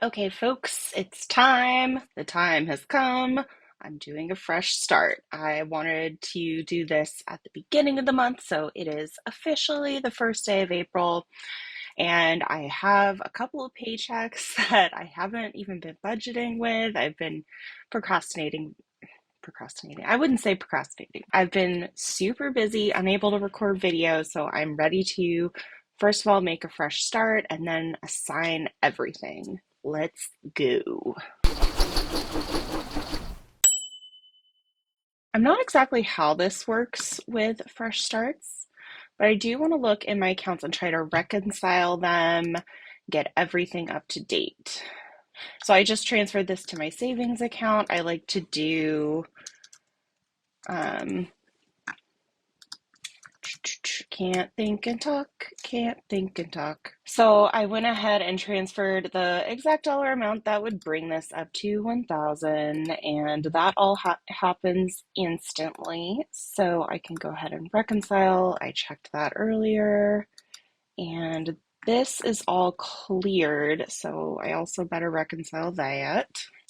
Okay, folks, it's time. The time has come. I'm doing a fresh start. I wanted to do this at the beginning of the month, so it is officially the first day of April, and I have a couple of paychecks that I haven't even been budgeting with. I've been procrastinating. I wouldn't say procrastinating. I've been super busy, unable to record videos, so I'm ready to, first of all, make a fresh start and then assign everything. Let's go. I'm not exactly how this works with fresh starts, but I do want to look in my accounts and try to reconcile them, get everything up to date. So I just transferred this to my savings account. I like to do um, can't think and talk, can't think and talk. So I went ahead and transferred the exact dollar amount that would bring this up to 1,000, and that all happens instantly. So I can go ahead and reconcile. I checked that earlier, and this is all cleared. So I also better reconcile that.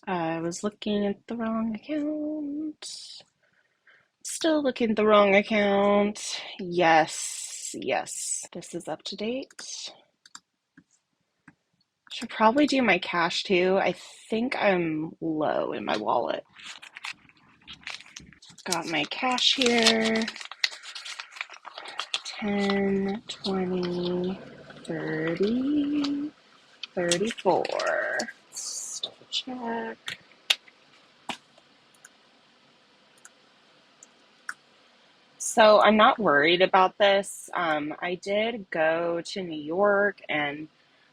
I was looking at the wrong account. Still looking at the wrong account. Yes, yes, this is up to date. Should probably do my cash too. I think I'm low in my wallet. Got my cash here. 10, 20, 30, 34. Let's double check. So I'm not worried about this. I did go to New York and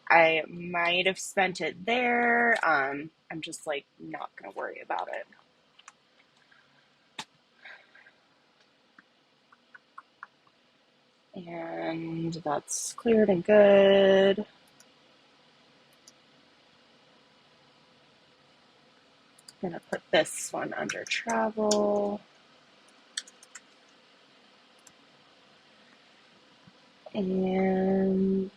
I might have spent it there. I'm just like not gonna worry about it. And that's cleared and good. I'm gonna put this one under travel. And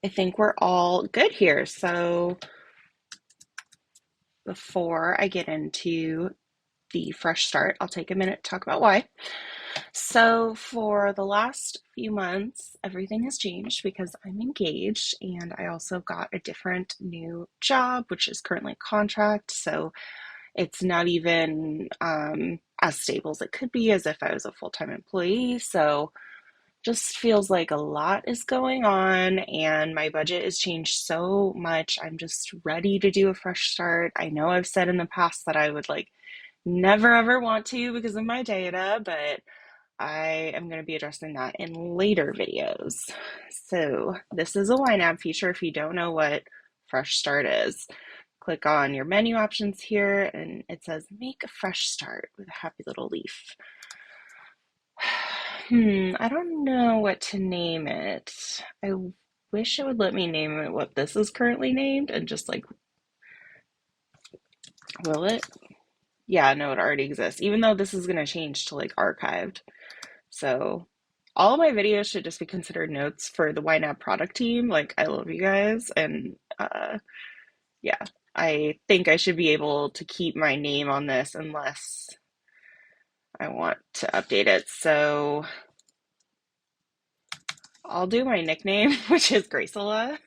I think we're all good here. So before I get into the fresh start, I'll take a minute to talk about why. So, for the last few months, everything has changed because I'm engaged and I also got a different new job, which is currently contract. So, it's not even as stable as it could be as if I was a full time employee. So, just feels like a lot is going on and my budget has changed so much. I'm just ready to do a fresh start. I know I've said in the past that I would like never ever want to because of my data, but I am going to be addressing that in later videos. So this is a YNAB feature. If you don't know what Fresh Start is, click on your menu options here and it says make a fresh start with a happy little leaf. I don't know what to name it. I wish it would let me name it what this is currently named and just like, will it? Yeah, no, it already exists, even though this is going to change to like archived. So all of my videos should just be considered notes for the YNAB product team. Like, I love you guys. And yeah, I think I should be able to keep my name on this unless I want to update it. So I'll do my nickname, which is Graceola.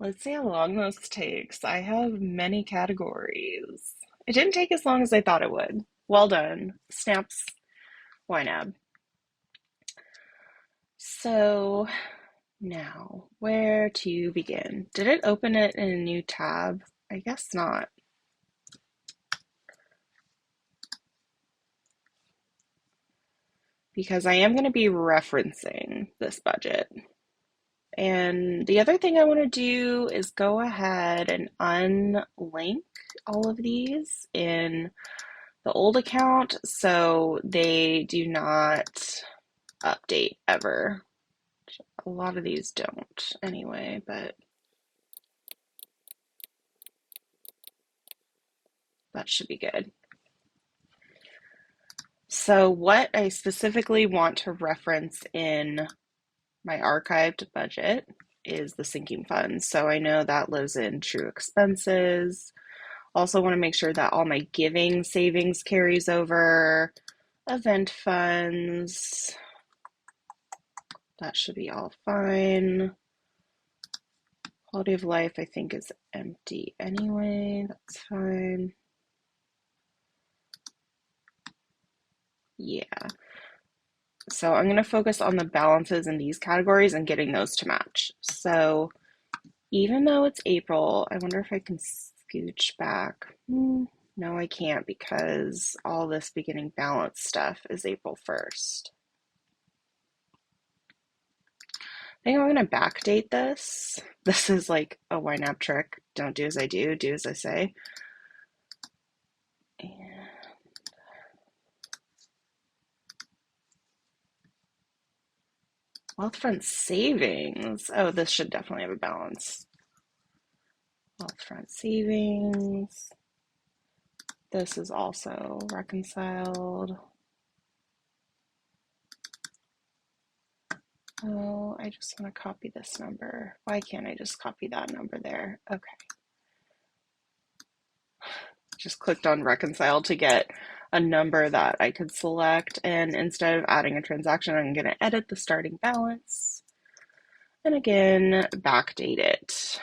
Let's see how long this takes. I have many categories. It didn't take as long as I thought it would. Well done. Snaps YNAB. So now, where to begin? Did it open it in a new tab? I guess not. Because I am going to be referencing this budget. And the other thing I want to do is go ahead and unlink all of these in the old account so they do not update ever. A lot of these don't anyway, but that should be good. So what I specifically want to reference in my archived budget is the sinking fund. So I know that lives in true expenses. Also want to make sure that all my giving savings carries over. Event funds, that should be all fine. Quality of life, I think, is empty anyway. That's fine. Yeah. So I'm going to focus on the balances in these categories and getting those to match. So even though it's April, I wonder if I can scooch back. No, I can't because all this beginning balance stuff is April 1st. I think I'm going to backdate this. This is like a YNAB trick. Don't do as I do, do as I say. And Wealthfront savings. Oh, this should definitely have a balance. Wealthfront savings. This is also reconciled. Oh, I just want to copy this number. Why can't I just copy that number there? Okay. Just clicked on reconcile to get a number that I could select, and instead of adding a transaction, I'm going to edit the starting balance and again backdate it.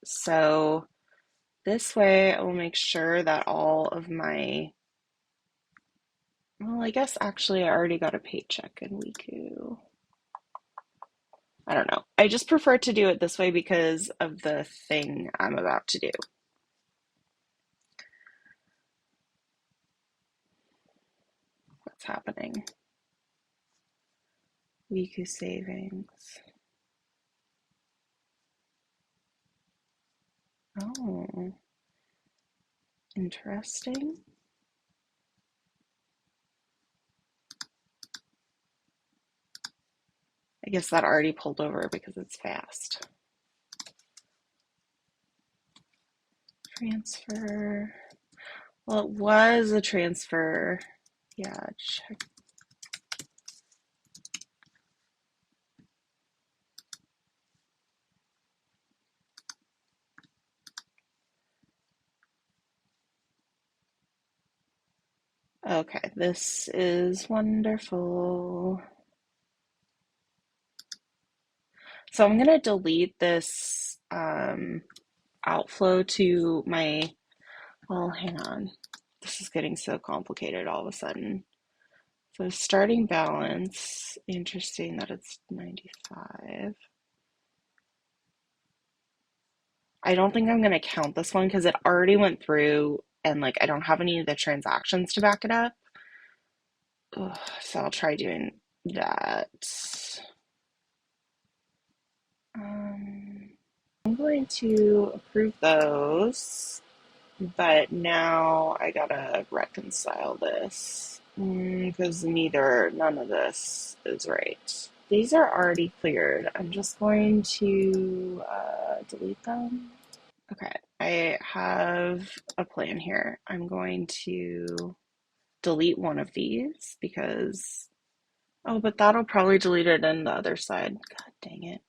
So this way I will make sure that all of my, well, I guess actually I already got a paycheck in Wiku. I don't know. I just prefer to do it this way because of the thing I'm about to do. What's happening? Wiku savings. Oh, interesting. I guess that already pulled over because it's fast. Transfer. Well, it was a transfer. Yeah, check. Okay, this is wonderful. So I'm going to delete this outflow to my, well, hang on. This is getting so complicated all of a sudden. So starting balance, interesting that it's 95. I don't think I'm going to count this one because it already went through and like I don't have any of the transactions to back it up. Ugh, so I'll try doing that. I'm going to approve those, but now I gotta reconcile this because none of this is right. These are already cleared. I'm just going to delete them. Okay, I have a plan here. I'm going to delete one of these because, oh, but that'll probably delete it on the other side. God dang it.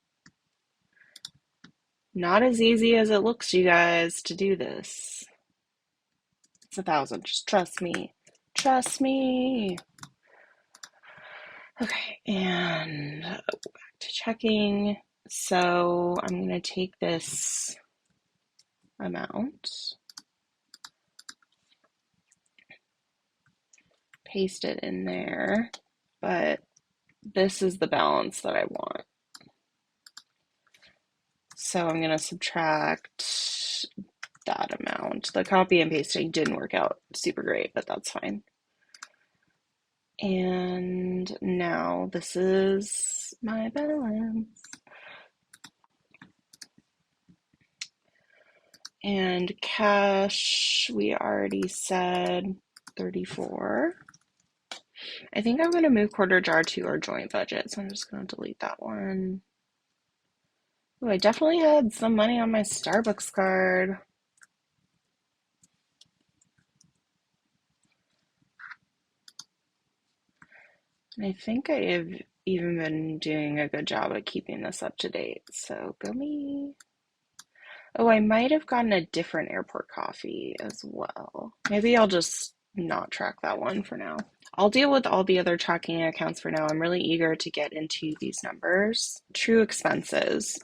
Not as easy as it looks, you guys, to do this. It's 1,000. Just trust me. Trust me. Okay, and back to checking. So I'm going to take this amount, paste it in there, but this is the balance that I want. So I'm going to subtract that amount. The copy and pasting didn't work out super great, but that's fine. And now this is my balance. And cash, we already said 34. I think I'm going to move quarter jar to our joint budget, so I'm just going to delete that one. Ooh, I definitely had some money on my Starbucks card. I think I have even been doing a good job of keeping this up to date. So go me. Oh, I might have gotten a different airport coffee as well. Maybe I'll just not track that one for now. I'll deal with all the other tracking accounts for now. I'm really eager to get into these numbers. True expenses.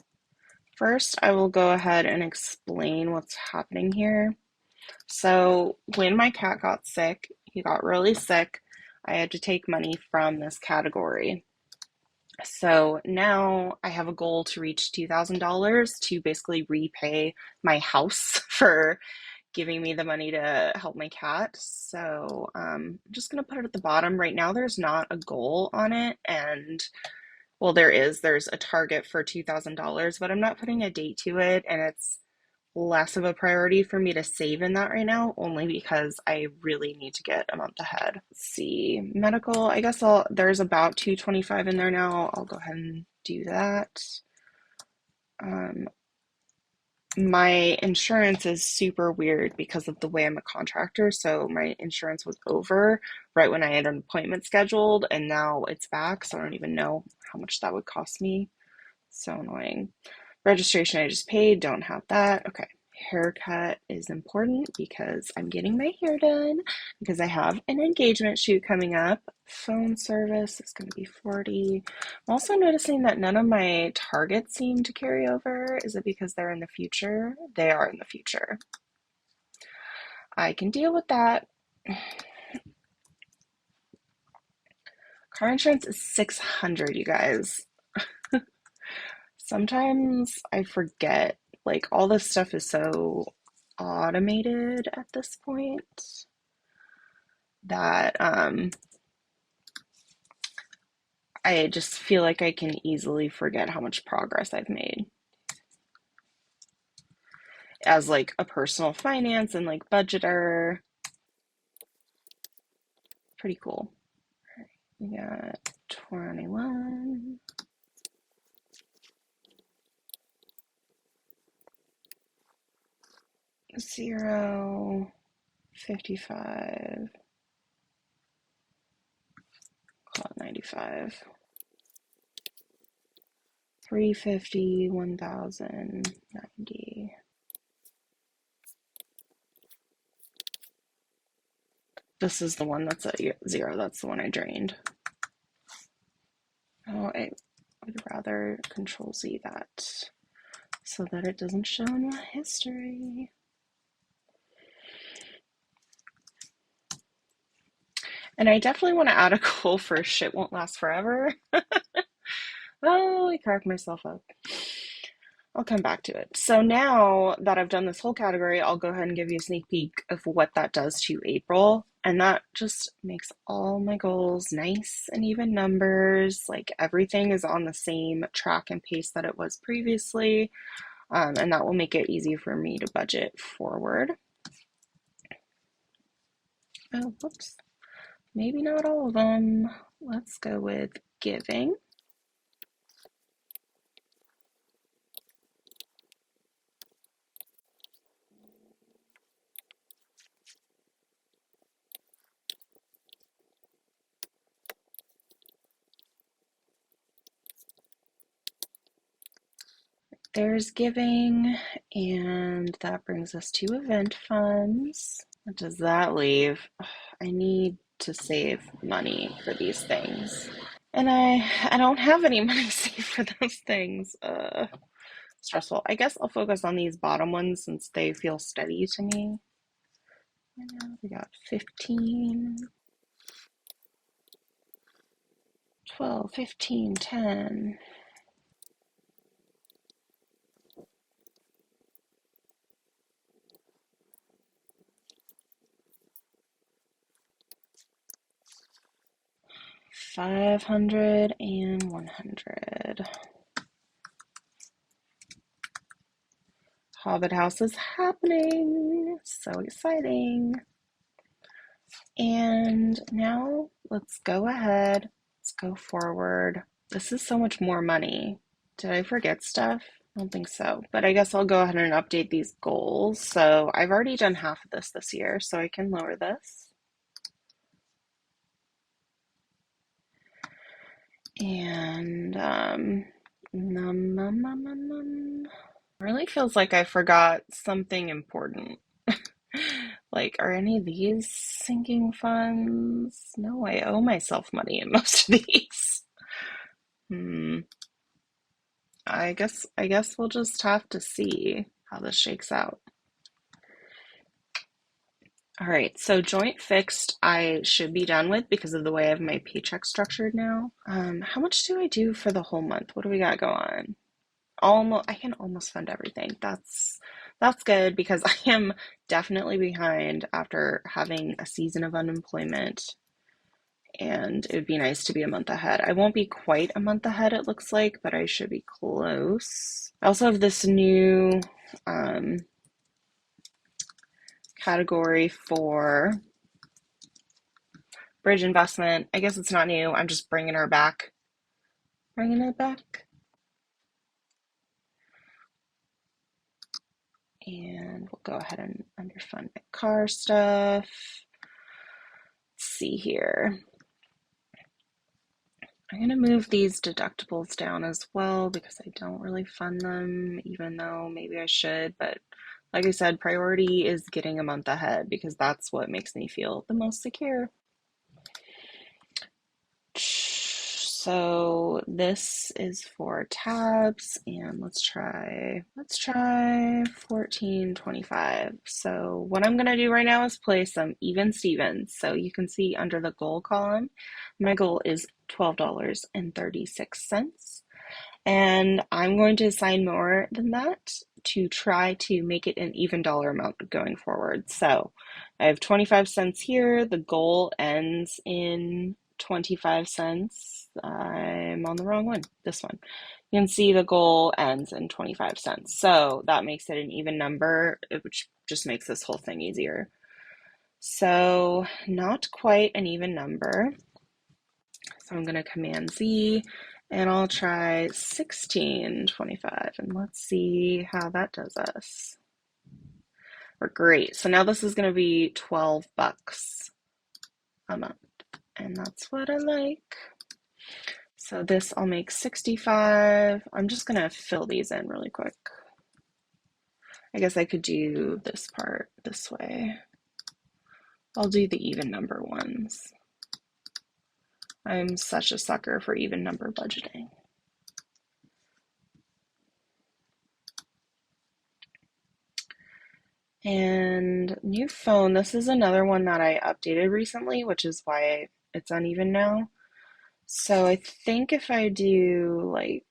First, I will go ahead and explain what's happening here. So when my cat got sick, he got really sick, I had to take money from this category. So now I have a goal to reach $2,000 to basically repay my house for giving me the money to help my cat. So I'm just going to put it at the bottom. Right now, there's not a goal on it. And well, there's a target for $2,000, but I'm not putting a date to it. And it's less of a priority for me to save in that right now, only because I really need to get a month ahead. Let's see, medical, I guess there's about 225 in there now. I'll go ahead and do that. My insurance is super weird because of the way I'm a contractor. So my insurance was over right when I had an appointment scheduled, and now it's back. So I don't even know how much that would cost me. So annoying. Registration I just paid, don't have that. Okay. Haircut is important because I'm getting my hair done because I have an engagement shoot coming up. Phone service is going to be 40. I'm also noticing that none of my targets seem to carry over. Is it because they're in the future? They are in the future. I can deal with that. Car insurance is 600, you guys. Sometimes I forget, like, all this stuff is so automated at this point that I just feel like I can easily forget how much progress I've made as like a personal finance and like budgeter. Pretty cool. We got 21. Zero, 55, call it 95, 350, 1,000, 90. This is the one that's at zero. That's the one I drained. Oh, I would rather Control Z that so that it doesn't show in my history. And I definitely want to add a goal for shit won't last forever. Oh, I cracked myself up. I'll come back to it. So now that I've done this whole category, I'll go ahead and give you a sneak peek of what that does to April. And that just makes all my goals nice and even numbers. Like everything is on the same track and pace that it was previously. And that will make it easy for me to budget forward. Oh, whoops. Maybe not all of them. Let's go with giving. There's giving, and that brings us to event funds. What does that leave? I need to save money for these things. And I don't have any money saved for those things. Stressful. I guess I'll focus on these bottom ones since they feel steady to me. We got 15, 12, 15, 10. $500 and $100. Hobbit House is happening. So exciting. And now let's go ahead. Let's go forward. This is so much more money. Did I forget stuff? I don't think so. But I guess I'll go ahead and update these goals. So I've already done half of this year, so I can lower this. And really feels like I forgot something important. Like, are any of these sinking funds? No, I owe myself money in most of these. I guess we'll just have to see how this shakes out. All right, so joint fixed I should be done with because of the way I have my paycheck structured now. How much do I do for the whole month? What do we got going on? I can almost fund everything. That's good because I am definitely behind after having a season of unemployment, and it would be nice to be a month ahead. I won't be quite a month ahead, it looks like, but I should be close. I also have this new category for bridge investment. I guess it's not new. I'm just bringing it back. And we'll go ahead and underfund my car stuff. Let's see here. I'm going to move these deductibles down as well because I don't really fund them, even though maybe I should. But like I said, priority is getting a month ahead because that's what makes me feel the most secure. So this is for tabs, and let's try 1425. So what I'm gonna do right now is play some even Stevens. So you can see under the goal column, my goal is $12.36. And I'm going to assign more than that to try to make it an even dollar amount going forward. So I have 25 cents here. The goal ends in 25 cents. I'm on the wrong one, this one. You can see the goal ends in 25 cents. So that makes it an even number, which just makes this whole thing easier. So not quite an even number. So I'm going to Command Z and I'll try 1625 and let's see how that does us. We're great. So now this is going to be 12 bucks a month, and that's what I like. So this I'll make 65. I'm just going to fill these in really quick. I guess I could do this part this way. I'll do the even number ones. I'm such a sucker for even number budgeting. And new phone, this is another one that I updated recently, which is why it's uneven now. So I think if I do like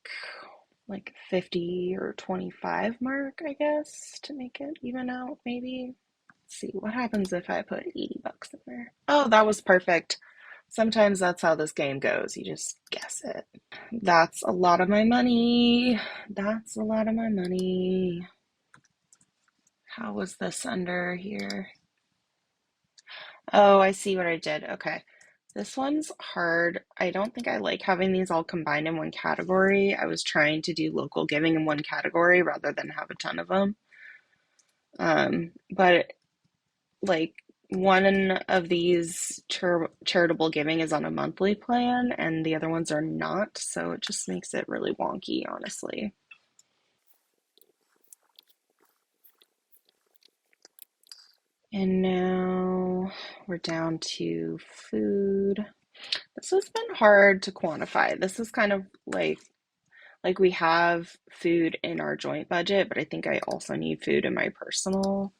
50 or 25 mark, I guess, to make it even out, maybe. Let's see, what happens if I put 80 bucks in there? Oh, that was perfect. Sometimes that's how this game goes. You just guess it. That's a lot of my money. That's a lot of my money. How was this under here? Oh, I see what I did. Okay. This one's hard. I don't think I like having these all combined in one category. I was trying to do local giving in one category rather than have a ton of them. But like one of these charitable giving is on a monthly plan and the other ones are not, so it just makes it really wonky, honestly. And now we're down to food. This has been hard to quantify. This is kind of like we have food in our joint budget, but I think I also need food in my personal.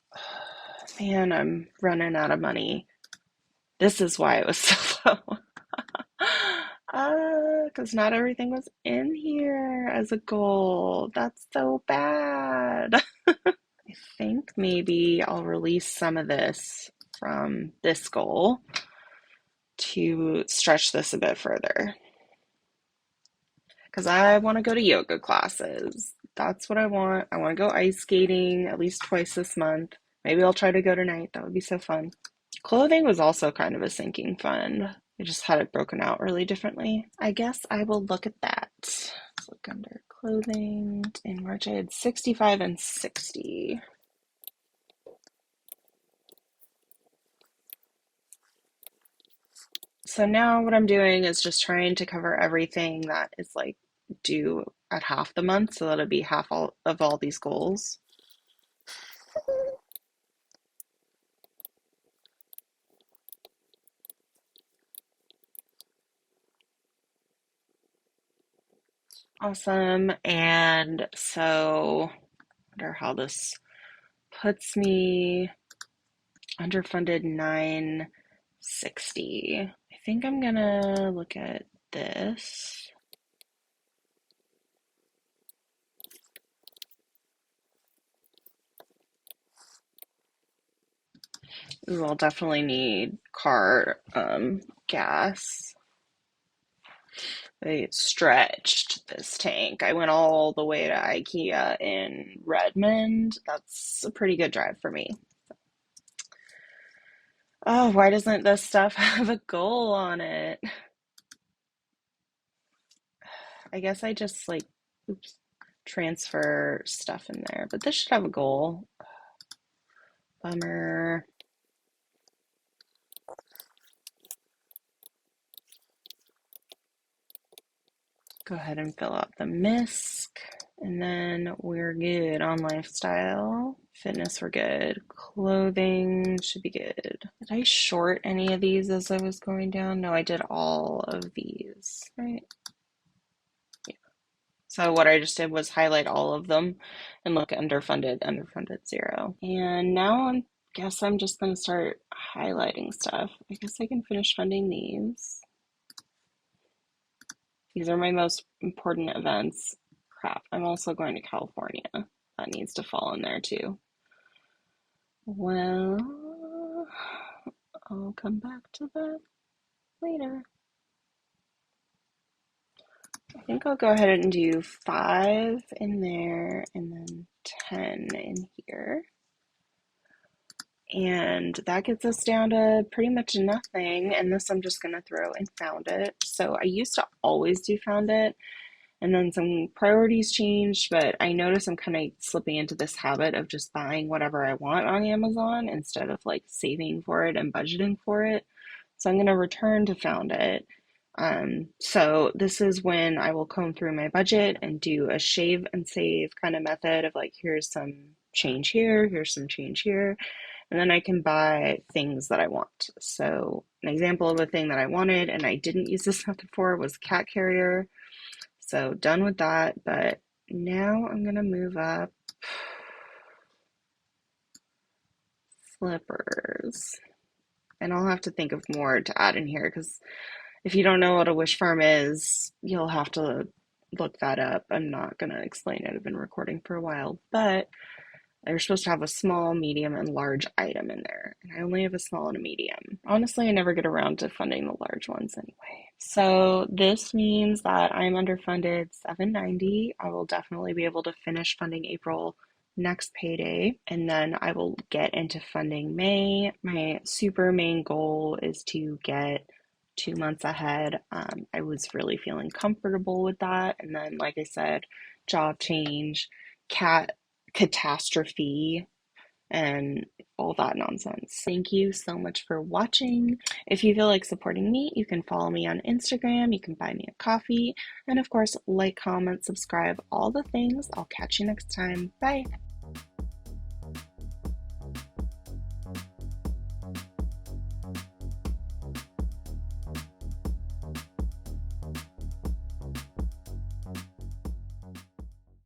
Man, I'm running out of money. This is why it was so low. Because not everything was in here as a goal. That's so bad. I think maybe I'll release some of this from this goal to stretch this a bit further. Because I want to go to yoga classes. That's what I want. I want to go ice skating at least twice this month. Maybe I'll try to go tonight. That would be so fun. Clothing was also kind of a sinking fund. I just had it broken out really differently. I guess I will look at that. Let's look under clothing. In March, I had 65 and 60. So now what I'm doing is just trying to cover everything that is like due at half the month, so that'll be half all of all these goals. Awesome. And so I wonder how this puts me underfunded 960. I think I'm gonna look at this. Ooh, I'll definitely need car gas. I stretched this tank. I went all the way to IKEA in Redmond. That's a pretty good drive for me. Oh, why doesn't this stuff have a goal on it? I guess I just like, oops, transfer stuff in there, but this should have a goal. Bummer. Go ahead and fill out the MISC, and then we're good on lifestyle. Fitness, we're good. Clothing should be good. Did I short any of these as I was going down? No, I did all of these, right? Yeah. So what I just did was highlight all of them and look at underfunded 0. And now I guess I'm just going to start highlighting stuff. I guess I can finish funding these. These are my most important events. Crap, I'm also going to California. That needs to fall in there too. Well, I'll come back to that later. I think I'll go ahead and do 5 in there and then 10 in here. And that gets us down to pretty much nothing. And this I'm just going to throw in Found It. So I used to always do Found It. And then some priorities changed, but I notice I'm kind of slipping into this habit of just buying whatever I want on Amazon instead of like saving for it and budgeting for it. So I'm going to return to Found It. So this is when I will comb through my budget and do a shave and save kind of method of like, here's some change here, here's some change here, and then I can buy things that I want. So an example of a thing that I wanted and I didn't use this method for was cat carrier. So done with that, but now I'm gonna move up slippers. And I'll have to think of more to add in here because if you don't know what a wish farm is, you'll have to look that up. I'm not gonna explain it. I've been recording for a while, but they're supposed to have a small, medium, and large item in there. And I only have a small and a medium. Honestly, I never get around to funding the large ones anyway. So this means that I'm underfunded $790. I will definitely be able to finish funding April next payday. And then I will get into funding May. My super main goal is to get 2 months ahead. I was really feeling comfortable with that. And then, like I said, job change, cat catastrophe, and all that nonsense. Thank you so much for watching. If you feel like supporting me, you can follow me on Instagram, you can buy me a coffee, and of course, like, comment, subscribe, all the things. I'll catch you next time. Bye.